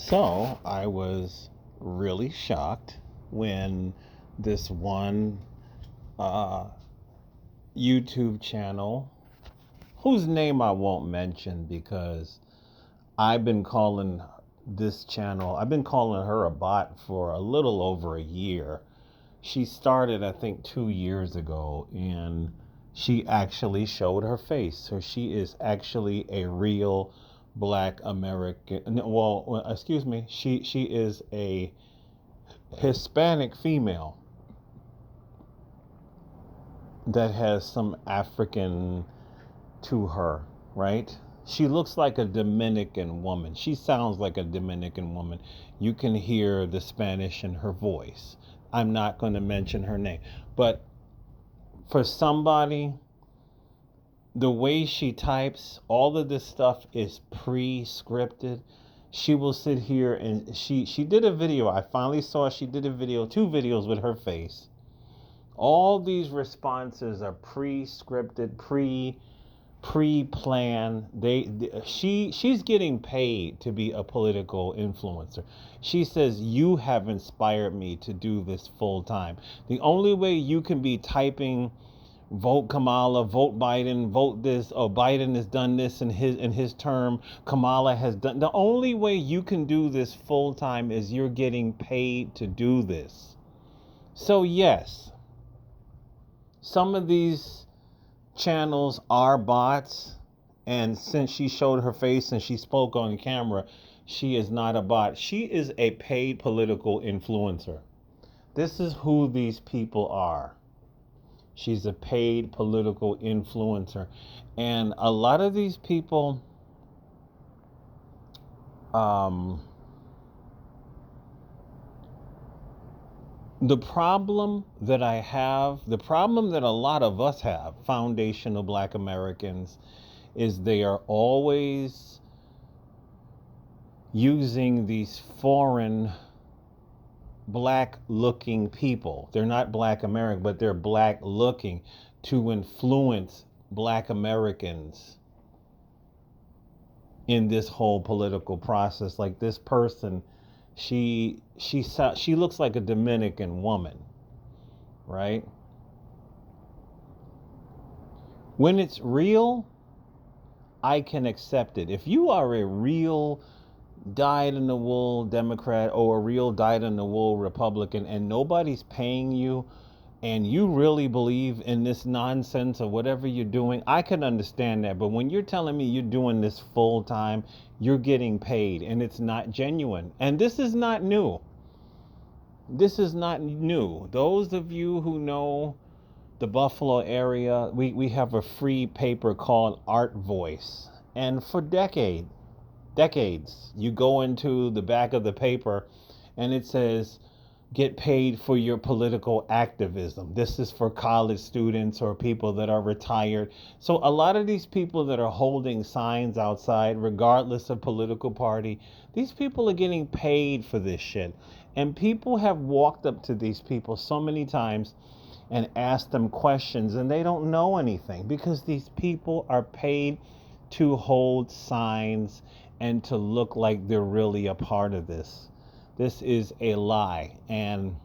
So I was really shocked when this one uh, YouTube channel, whose name I won't mention because I've been calling I've been calling her a bot for a little over a year. She started, I think, 2 years ago, and she actually showed her face. So she is actually a real Black American. Well, excuse me. She is a Hispanic female that has some African to her, right? She looks like a Dominican woman. She sounds like a Dominican woman. You can hear the Spanish in her voice. I'm not going to mention her name, but for somebody, the way she types, all of this stuff is pre-scripted. She will sit here and she did a video. I finally saw she did a video, two videos with her face. All these responses are pre-scripted, pre-planned. She's getting paid to be a political influencer. She says, you have inspired me to do this full time. The only way you can be typing vote Kamala, vote Biden, vote this, or Biden has done this in his term, Kamala has done, the only way you can do this full time is you're getting paid to do this. So yes, some of these channels are bots, and since she showed her face and she spoke on camera, she is not a bot. She is a paid political influencer. This is who these people are. She's a paid political influencer. And a lot of these people, the problem that a lot of us have, foundational Black Americans, is they are always using these foreign Black looking people. They're not Black American, but they're Black looking, to influence Black Americans in this whole political process. Like this person, she looks like a Dominican woman, right? When it's real, I can accept it. If you are a real dyed in the wool Democrat or a real dyed in the wool Republican and nobody's paying you, and you really believe in this nonsense or whatever you're doing, I can understand that. But when you're telling me you're doing this full time, you're getting paid, and it's not genuine. And this is not new. This is not new. Those of you who know the Buffalo area, we have a free paper called Art Voice. And for decades, you go into the back of the paper and it says, get paid for your political activism. This is for college students or people that are retired. So a lot of these people that are holding signs outside, regardless of political party, these people are getting paid for this shit. And people have walked up to these people so many times and asked them questions, and they don't know anything because these people are paid to hold signs and to look like they're really a part of this. This is a lie. And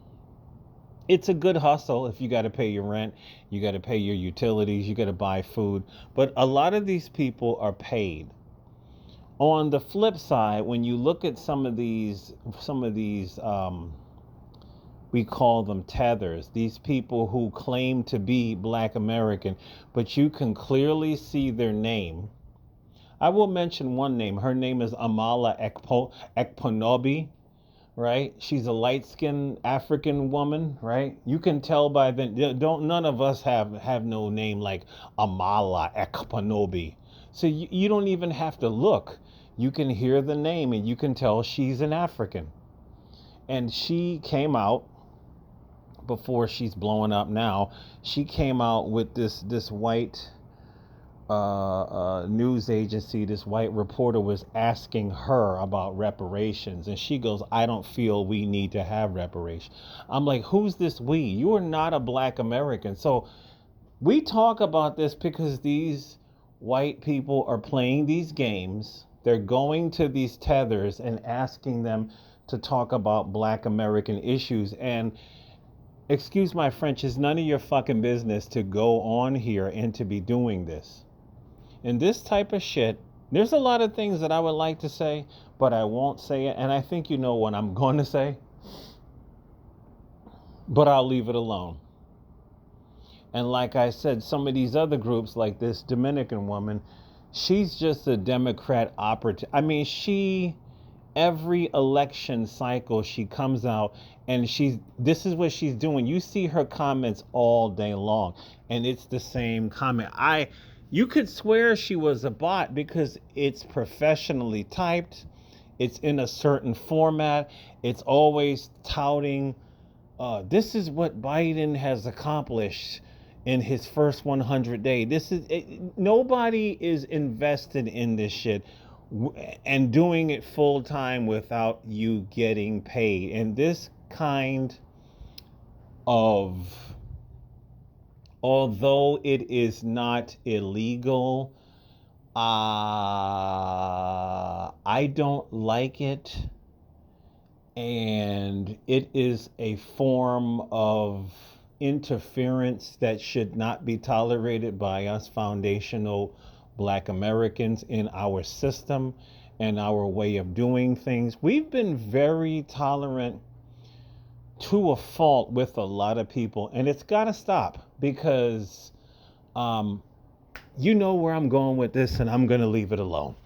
it's a good hustle if you got to pay your rent, you got to pay your utilities, you got to buy food. But a lot of these people are paid. On the flip side, when you look at some of these, we call them tethers, these people who claim to be Black American, but you can clearly see their name. I will mention one name. Her name is Amala Ekponobi, right? She's a light-skinned African woman, right? You can tell by the none of us have no name like Amala Ekponobi. So you don't even have to look. You can hear the name and you can tell she's an African. And she came out, before she's blowing up now, she came out with this white news agency. This white reporter was asking her about reparations, and she goes, I don't feel we need to have reparations. I'm like, who's this we? You are not a Black American. So we talk about this because these white people are playing these games They're going to these tethers and asking them to talk about Black American issues. And excuse my French, it's none of your fucking business to go on here and to be doing this. And this type of shit, there's a lot of things that I would like to say, but I won't say it. And I think you know what I'm going to say, but I'll leave it alone. And like I said, some of these other groups, like this Dominican woman, she's just a Democrat operative. I mean, every election cycle, she comes out and this is what she's doing. You see her comments all day long, and it's the same comment. You could swear she was a bot because it's professionally typed. It's in a certain format. It's always touting, this is what Biden has accomplished in his first 100 days. Nobody is invested in this shit and doing it full time without you getting paid. And this kind of, although it is not illegal, I don't like it. And it is a form of interference that should not be tolerated by us foundational Black Americans in our system and our way of doing things. We've been very tolerant to a fault with a lot of people, and it's got to stop because you know where I'm going with this, and I'm going to leave it alone.